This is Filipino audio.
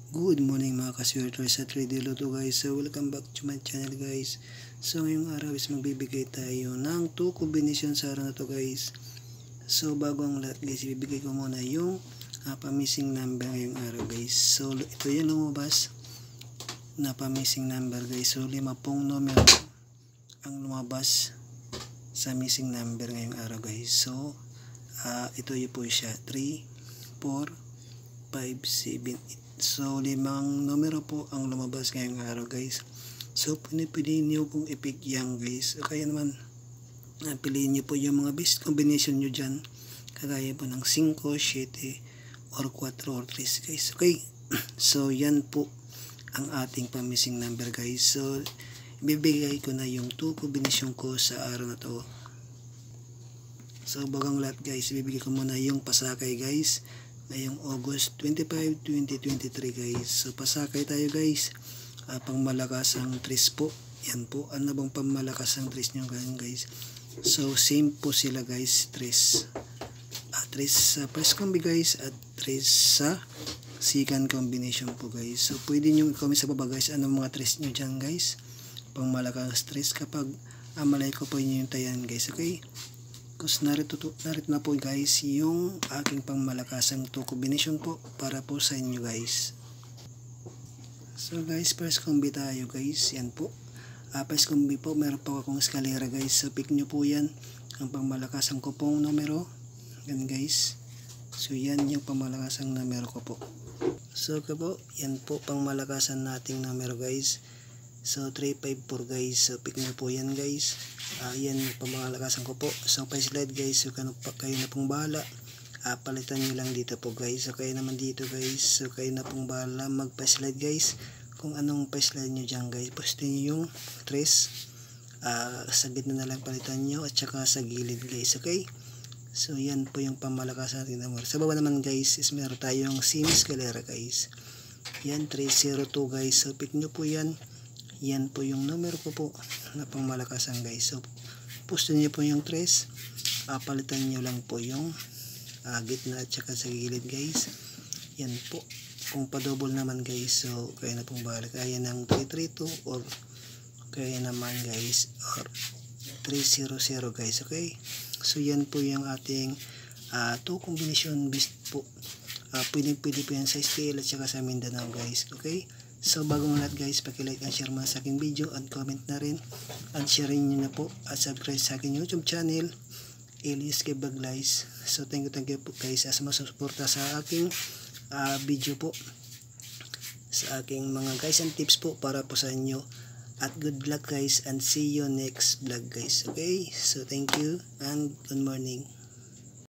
Good morning mga kaswerters at Radio Loto guys. So welcome back to my channel guys. So ngayong araw is magbibigay tayo ng 2 combination sa araw na to guys. So bago ang lahat guys, ibibigay ko muna yung pa-missing number ngayong araw guys. So ito yung lumabas na pa-missing number guys. So 5 numero ang lumabas sa missing number ngayong araw guys. So ito yun po siya, 3, 4, 5, 7, 8. So 5 numero po ang lumabas ngayong araw guys. So pwede nyo pong i-pick yan guys. O kaya naman piliin nyo po yung mga best combination nyo dyan. Kagaya po ng 5, 7 or 4 or 3 guys. Okay. So yan po ang ating pa-missing number guys. So bibigay ko na yung 2 combination ko sa araw na to. So bagang lahat guys, bibigay ko muna yung pasakay guys ngayong August 25, 2023 guys. So pasakay tayo guys. Pangmalakas ang tres po. Yan po. Ano bang pangmalakas ang tres nyo guys? So same po sila guys. Tres sa first combi guys at tres sa second combination po guys. So pwede nyo i-comment sa baba guys anong mga tres nyo dyan guys. Pangmalakas tres kapag malay ko po nyo yung tayan guys. Okay. Kasi narito na po guys yung aking pangmalakasang 2 combination po para po sa inyo guys. So guys, first combi tayo guys. Yan po. First combi po, meron po akong eskalera guys. So pick nyo po yan ang pangmalakasang ko pong numero. Yan guys. So yan yung pangmalakasang numero ko po. So po, yan po pangmalakasan nating numero guys. So 354 guys. So pick nyo po yan guys. Yan yung pamalakasan ko po. So pa-slide guys. So kayo na pong bahala. Palitan nyo lang dito po guys. So kayo naman dito guys. So kayo na pong bahala magpa-slide guys. Kung anong pa-slide nyo dyan guys. Postin nyo yung tres. Sa gitna na lang palitan nyo. At saka sa gilid guys. Okay. So yan po yung pamalakasan natin number. Sa baba naman guys is meron tayong same escalera guys. Yan 302 guys. So pick nyo po yan. Yan po yung numero ko po na pangmalakasan guys. So postin nyo po yung tres. Palitan nyo lang po yung gitna at saka sa gilid guys. Yan po. Kung pa-double naman guys, so kaya na pong bahala. Kaya ng 332 or kaya naman guys or 300 guys. Okay. So yan po yung ating 2 combination best po. Pwede po yan sa STL at saka sa Mindanao guys. Okay. So bagong lahat guys, paki-like and share mga sa aking video at comment na rin at share nyo na po at subscribe sa aking YouTube channel Elias Kebaglays. So thank you po guys sa masusuporta sa aking video po, sa aking mga guys and tips po para po sa inyo. At good luck guys and see you next vlog guys. Okay, so thank you and good morning.